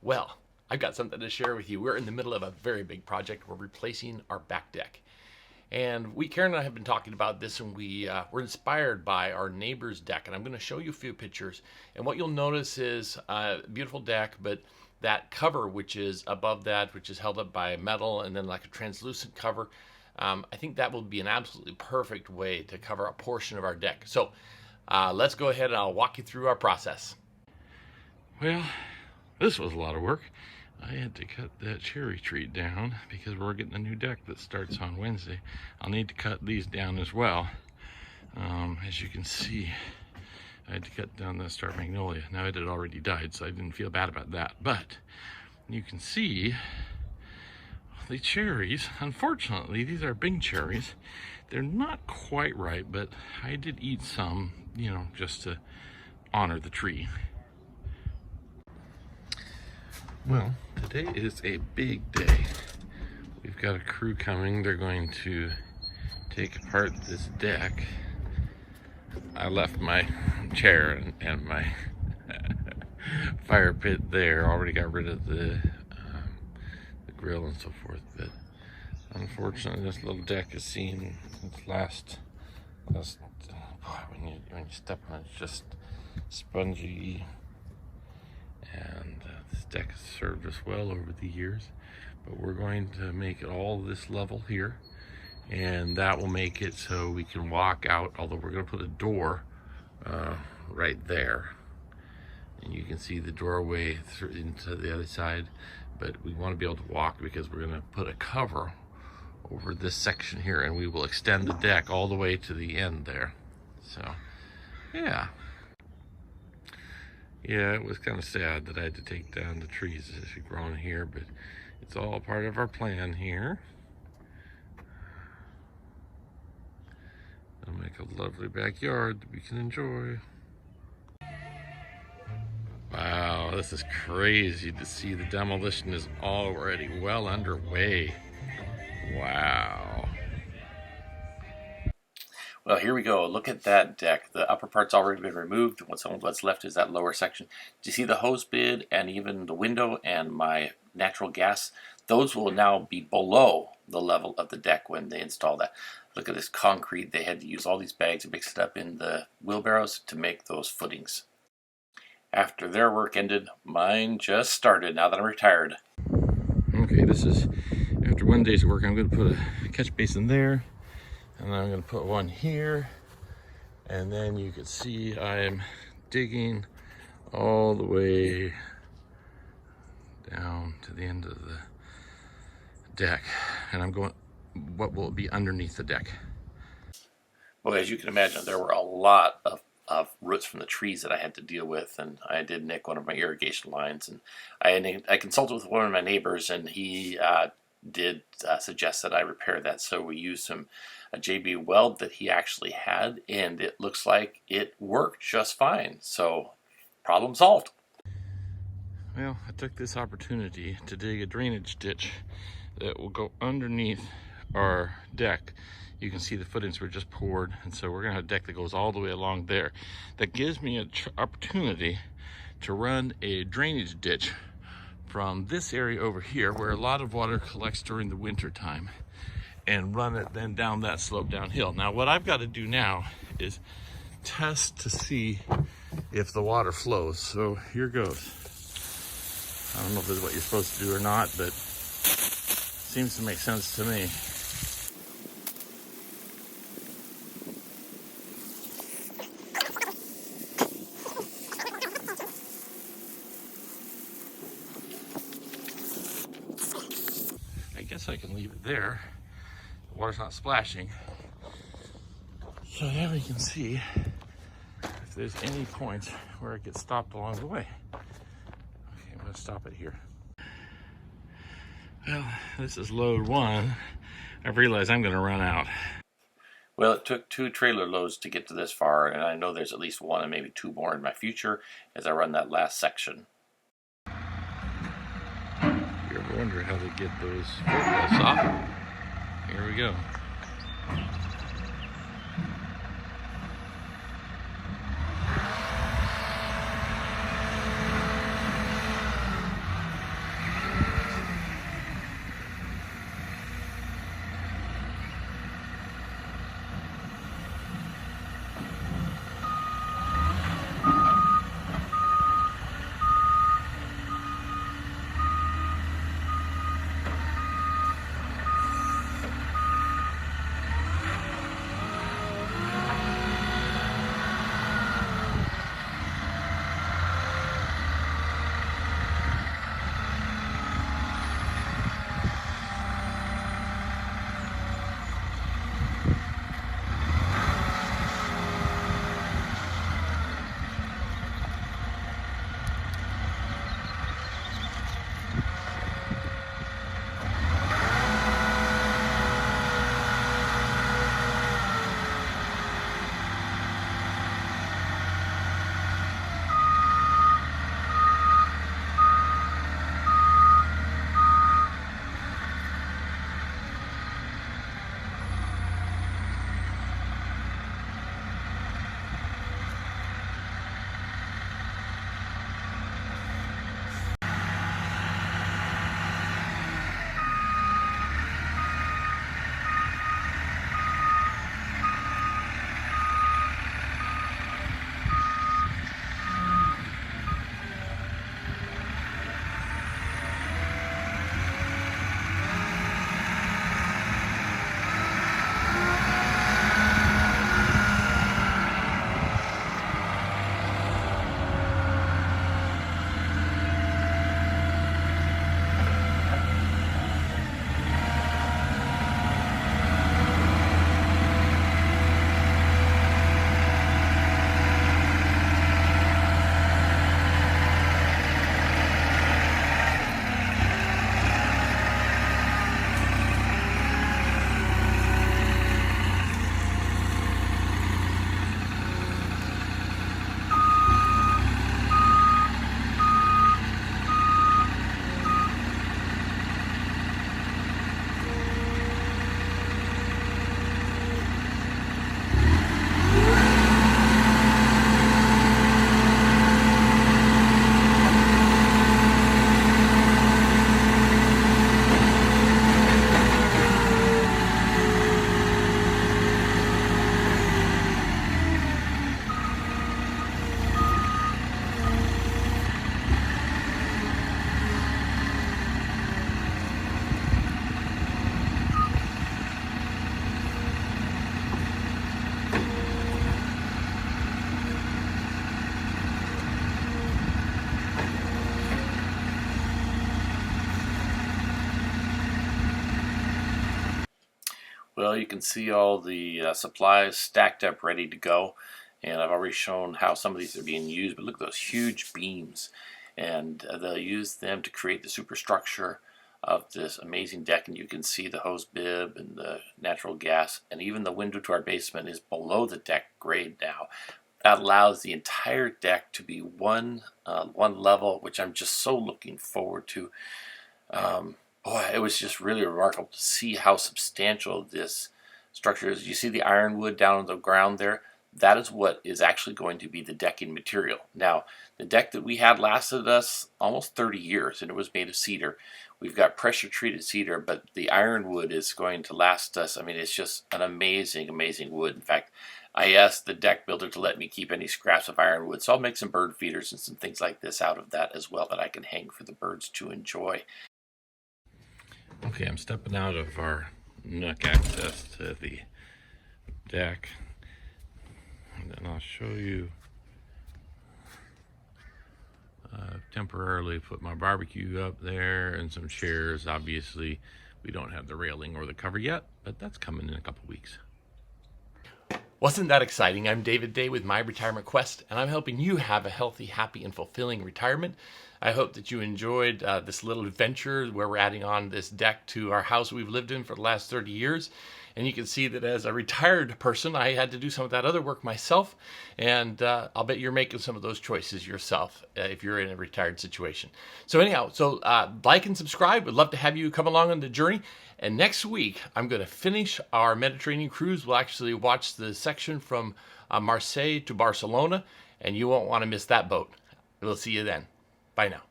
Well, I've got something to share with you. We're in the middle of a very big project. We're replacing our back deck. And Karen and I have been talking about this, and we're inspired by our neighbor's deck. And I'm going to show you a few pictures. And what you'll notice is a beautiful deck, but that cover, which is above that, which is held up by metal and then like a translucent cover, I think that will be an absolutely perfect way to cover a portion of our deck. So let's go ahead and I'll walk you through our process. Well, this was a lot of work. I had to cut that cherry tree down because we're getting a new deck that starts on Wednesday. I'll need to cut these down as well. As you can see, I had to cut down the star magnolia. Now it had already died, so I didn't feel bad about that. But you can see the cherries. Unfortunately, these are big cherries. They're not quite right, but I did eat some, just to honor the tree. Well, today is a big day. We've got a crew coming. They're going to take apart this deck. I left my chair and my fire pit there. Already got rid of the grill and so forth, but unfortunately this little deck has seen its last when you step on it, it's just spongy. And this deck has served us well over the years, but we're going to make it all this level here, and that will make it so we can walk out, although we're going to put a door right there, and you can see the doorway into the other side, but we want to be able to walk because we're going to put a cover over this section here, and we will extend the deck all the way to the end there. So yeah, it was kind of sad that I had to take down the trees that have grown here, but it's all part of our plan here. It'll make a lovely backyard that we can enjoy. Wow, this is crazy to see. The demolition is already well underway. Wow. Well, here we go. Look at that deck. The upper part's already been removed. What's left is that lower section. Do you see the hose bid and even the window and my natural gas? Those will now be below the level of the deck when they install that. Look at this concrete. They had to use all these bags and mix it up in the wheelbarrows to make those footings. After their work ended, mine just started now that I'm retired. Okay, this is after one day's work. I'm going to put a catch basin there. And I'm going to put one here, and then you can see I'm digging all the way down to the end of the deck, and I'm going, what will be underneath the deck? Well, as you can imagine, there were a lot of roots from the trees that I had to deal with, and I did nick one of my irrigation lines, and I consulted with one of my neighbors, and he did suggest that I repair that. So we used a JB weld that he actually had, and it looks like it worked just fine. So problem solved. Well, I took this opportunity to dig a drainage ditch that will go underneath our deck. You can see the footings were just poured, and so we're gonna have a deck that goes all the way along there. That gives me an opportunity to run a drainage ditch from this area over here where a lot of water collects during the winter time, and run it then down that slope downhill. Now what I've got to do now is test to see if the water flows. So here goes. I don't know if this is what you're supposed to do or not, but it seems to make sense to me. I guess I can leave it there. The water's not splashing. So now we can see if there's any points where it gets stopped along the way. Okay, I'm gonna stop it here. Well, this is load one. I've realized I'm gonna run out. Well, it took 2 trailer loads to get to this far, and I know there's at least 1 and maybe 2 more in my future as I run that last section. You ever wonder how they get those forklifts off? Here we go. Well, you can see all the supplies stacked up ready to go, and I've already shown how some of these are being used, but look at those huge beams, and they'll use them to create the superstructure of this amazing deck. And you can see the hose bib and the natural gas, and even the window to our basement is below the deck grade now. That allows the entire deck to be one level, which I'm just so looking forward to. Boy, it was just really remarkable to see how substantial this structure is. You see the ironwood down on the ground there? That is what is actually going to be the decking material. Now, the deck that we had lasted us almost 30 years, and it was made of cedar. We've got pressure treated cedar, but the ironwood is going to last us. I mean, it's just an amazing, amazing wood. In fact, I asked the deck builder to let me keep any scraps of ironwood, so I'll make some bird feeders and some things like this out of that as well that I can hang for the birds to enjoy. Okay, I'm stepping out of our nook access to the deck, and then I'll show you. Temporarily put my barbecue up there and some chairs. Obviously, we don't have the railing or the cover yet, but that's coming in a couple weeks. Wasn't that exciting? I'm David Day with My Retirement Quest, and I'm helping you have a healthy, happy, and fulfilling retirement. I hope that you enjoyed this little adventure where we're adding on this deck to our house we've lived in for the last 30 years. And you can see that as a retired person, I had to do some of that other work myself. And I'll bet you're making some of those choices yourself if you're in a retired situation. So anyhow, like and subscribe. We'd love to have you come along on the journey. And next week, I'm going to finish our Mediterranean cruise. We'll actually watch the section from Marseille to Barcelona, and you won't want to miss that boat. We'll see you then. Bye now.